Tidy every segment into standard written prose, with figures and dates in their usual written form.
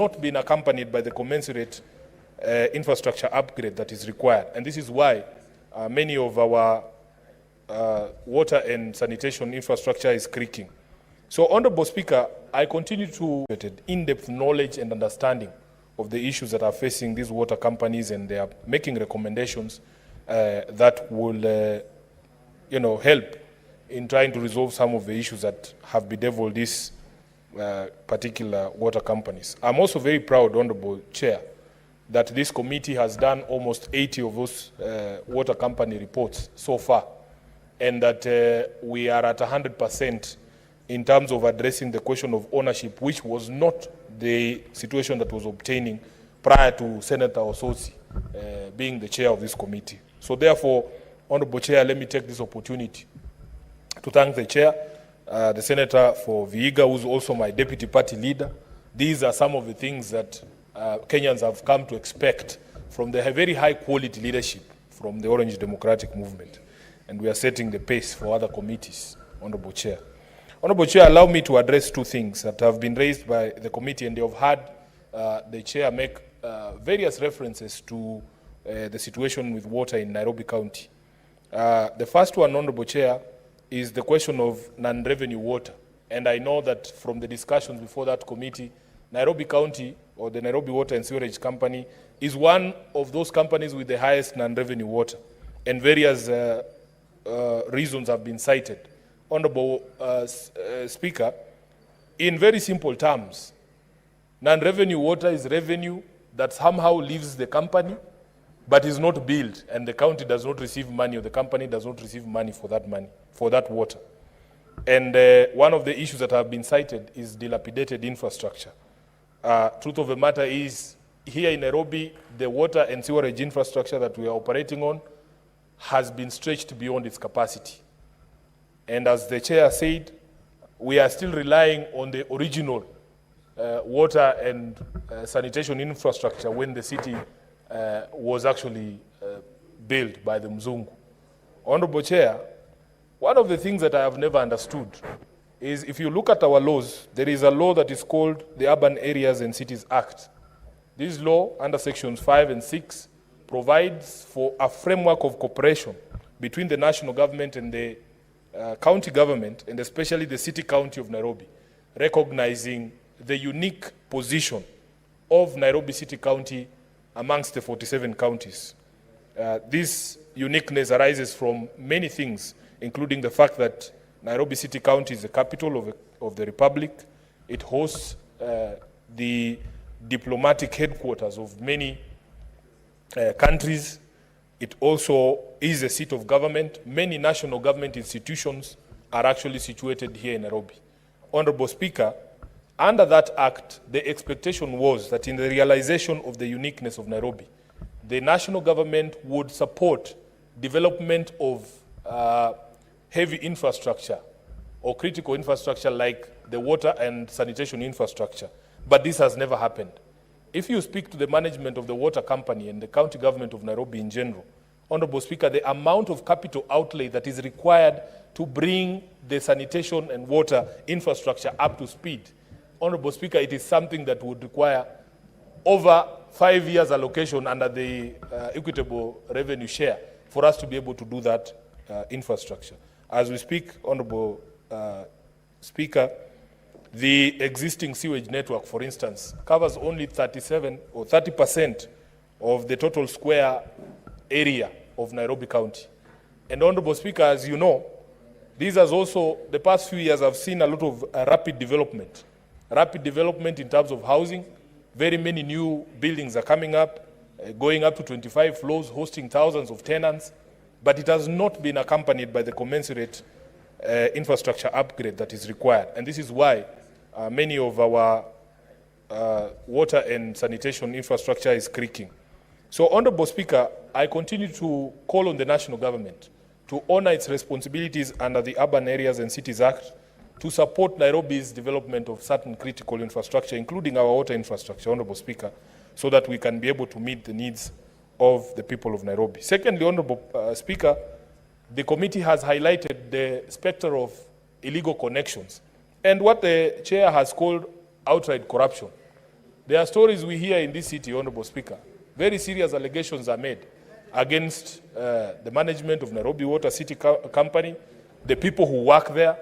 not been accompanied by the commensurate infrastructure upgrade that is required. And this is why many of our water and sanitation infrastructure is creaking. So, Honorable Speaker, I continue to in-depth knowledge and understanding of the issues that are facing these water companies, and they are making recommendations that will, help in trying to resolve some of the issues that have bedeviled these particular water companies. I'm also very proud, Honorable Chair, that this committee has done almost 80 of those water company reports so far, and that we are at 100% in terms of addressing the question of ownership, which was not the situation that was obtaining prior to Senator Ososi being the chair of this committee. So therefore, Honorable Chair, let me take this opportunity to thank the chair, the Senator for Vihiga, who's also my deputy party leader. These are some of the things that Kenyans have come to expect from the very high quality leadership from the Orange Democratic Movement. And we are setting the pace for other committees, Honorable Chair. Honorable Chair, allow me to address two things that have been raised by the committee, and they have had the Chair make various references to the situation with water in Nairobi County. The first one, Honorable Chair, is the question of non-revenue water. And I know that from the discussions before that committee, Nairobi County, or the Nairobi Water and Sewerage Company, is one of those companies with the highest non-revenue water. And various reasons have been cited. Honorable Speaker, in very simple terms, non-revenue water is revenue that somehow leaves the company but is not billed, and the county does not receive money, or the company does not receive money, for that water. And one of the issues that have been cited is dilapidated infrastructure. Truth of the matter is, here in Nairobi, the water and sewerage infrastructure that we are operating on has been stretched beyond its capacity. And as the chair said, we are still relying on the original water and sanitation infrastructure when the city was actually built by the Mzungu. Honorable Chair, one of the things that I have never understood is, if you look at our laws, there is a law that is called the Urban Areas and Cities Act. This law, under sections 5 and 6, provides for a framework of cooperation between the national government and the county government, and especially the city county of Nairobi, recognizing the unique position of Nairobi City County amongst the 47 counties. This uniqueness arises from many things, including the fact that Nairobi City County is the capital of the Republic. It hosts the diplomatic headquarters of many countries. It also is a seat of government. Many national government institutions are actually situated here in Nairobi. Honorable Speaker, under that act, the expectation was that in the realization of the uniqueness of Nairobi, the national government would support development of heavy infrastructure or critical infrastructure like the water and sanitation infrastructure. But this has never happened. If you speak to the management of the water company and the county government of Nairobi in general, Honorable Speaker, the amount of capital outlay that is required to bring the sanitation and water infrastructure up to speed, Honorable Speaker, it is something that would require over 5 years allocation under the equitable revenue share for us to be able to do that infrastructure. As we speak, Honorable Speaker, the existing sewage network, for instance, covers only 37 or 30% of the total square area of Nairobi County. And Honorable Speaker, as you know, these has also, the past few years, have seen a lot of rapid development in terms of housing. Very many new buildings are coming up, going up to 25 floors, hosting thousands of tenants, but it has not been accompanied by the commensurate infrastructure upgrade that is required. And this is why many of our water and sanitation infrastructure is creaking. So, Honorable Speaker, I continue to call on the national government to honor its responsibilities under the Urban Areas and Cities Act to support Nairobi's development of certain critical infrastructure, including our water infrastructure, Honorable Speaker, so that we can be able to meet the needs of the people of Nairobi. Secondly, Honorable Speaker, the committee has highlighted the specter of illegal connections and what the chair has called outright corruption. There are stories we hear in this city, Honorable Speaker. Very serious allegations are made against the management of Nairobi Water City Company, the people who work there,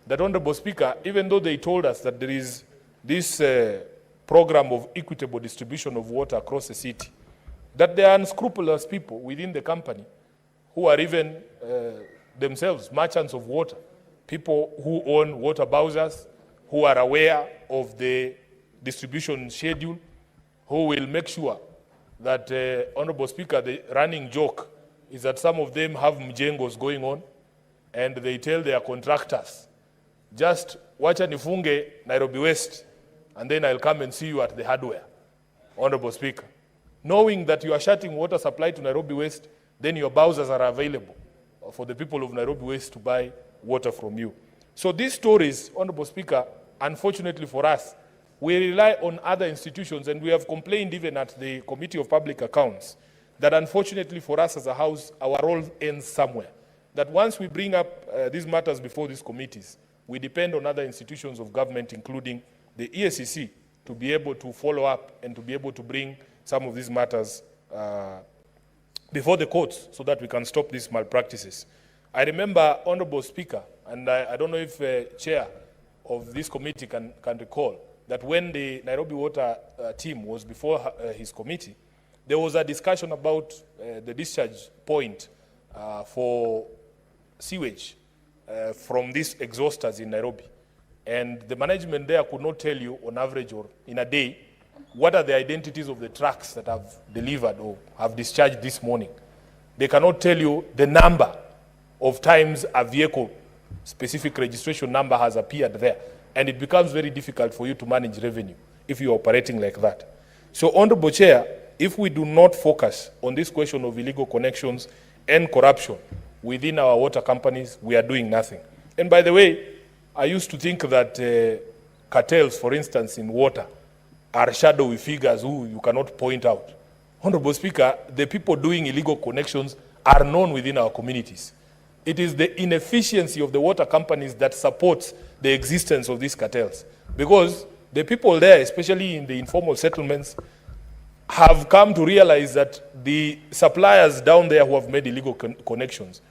that, Honorable Speaker, even though they told us that there is this program of equitable distribution of water across the city, that there are unscrupulous people within the company who are even themselves merchants of water, people who own water bowsers, who are aware of the distribution schedule, who will make sure that, Honorable Speaker, the running joke is that some of them have mjengos going on, and they tell their contractors, just wacha nifunge Nairobi West, and then I'll come and see you at the hardware, Honorable Speaker. Knowing that you are shutting water supply to Nairobi West, then your bowsers are available for the people of Nairobi West to buy water from you. So these stories, Honorable Speaker, unfortunately for us, we rely on other institutions, and we have complained even at the Committee of Public Accounts that unfortunately for us as a House, our role ends somewhere. That once we bring up these matters before these committees, we depend on other institutions of government, including the EACC, to be able to follow up and to be able to bring some of these matters before the courts so that we can stop these malpractices. I remember, Honorable Speaker, and I don't know if Chair of this committee can recall, that when the Nairobi Water team was before his committee, there was a discussion about the discharge point for sewage from these exhausters in Nairobi. And the management there could not tell you on average or in a day what are the identities of the trucks that have delivered or have discharged this morning. They cannot tell you the number of times a vehicle specific registration number has appeared there. And it becomes very difficult for you to manage revenue if you're operating like that. So, Honorable Chair, if we do not focus on this question of illegal connections and corruption within our water companies, we are doing nothing. And by the way, I used to think that cartels, for instance, in water, are shadowy figures who you cannot point out. Honorable Speaker, the people doing illegal connections are known within our communities. It is the inefficiency of the water companies that supports the existence of these cartels. Because the people there, especially in the informal settlements, have come to realize that the suppliers down there who have made illegal connections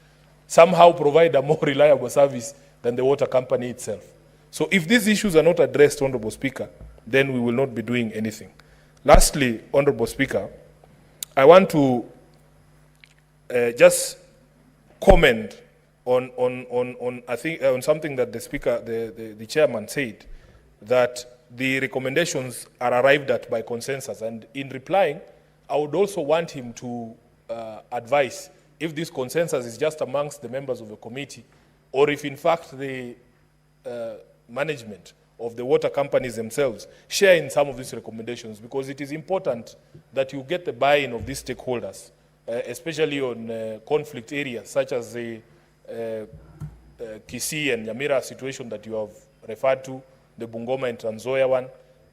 somehow provide a more reliable service than the water company itself. So if these issues are not addressed, Honorable Speaker, then we will not be doing anything. Lastly, Honorable Speaker, I want to just comment on something that the Speaker, the Chairman said, that the recommendations are arrived at by consensus. And in replying, I would also want him to advise if this consensus is just amongst the members of the committee, or if in fact the management of the water companies themselves share in some of these recommendations, because it is important that you get the buy-in of these stakeholders, especially on conflict areas such as the Kisii and Nyamira situation that you have referred to, the Bungoma and Trans Nzoia one.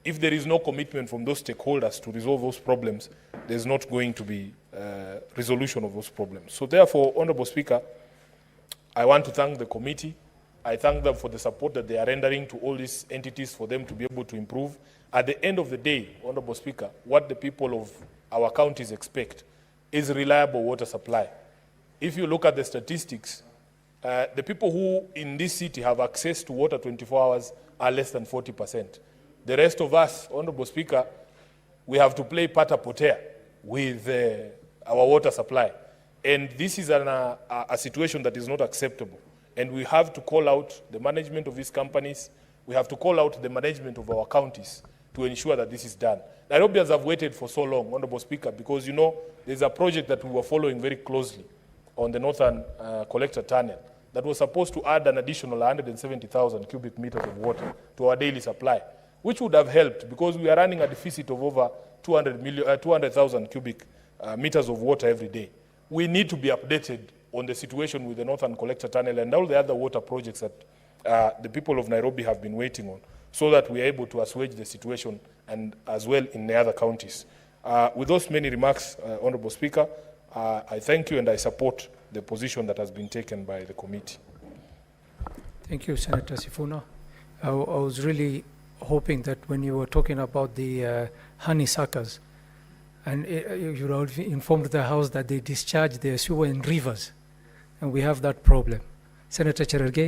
If there is no commitment from those stakeholders to resolve those problems, there's not going to be resolution of those problems. So therefore, Honorable Speaker, I want to thank the committee. I thank them for the support that they are rendering to all these entities for them to be able to improve. At the end of the day, Honorable Speaker, what the people of our counties expect is reliable water supply. If you look at the statistics, the people who in this city have access to water 24 hours are less than 40%. The rest of us, Honorable Speaker, we have to play pata potea with our water supply. And this is a situation that is not acceptable. And we have to call out the management of these companies. We have to call out the management of our counties to ensure that this is done. Nairobians have waited for so long, Honorable Speaker, because, you know, there's a project that we were following very closely on the Northern Collector Tunnel that was supposed to add an additional 170,000 cubic meters of water to our daily supply, which would have helped because we are running a deficit of over 200,000 cubic meters of water every day. We need to be updated on the situation with the Northern Collector Tunnel and all the other water projects that the people of Nairobi have been waiting on, so that we are able to assuage the situation and as well in the other counties. With those many remarks, Honorable Speaker, I thank you and I support the position that has been taken by the committee. Thank you, Senator Sifuna. I was really hoping that when you were talking about the honeysuckers, and you would informed the House that they discharge their sewer in rivers, and we have that problem. Senator Cherargei.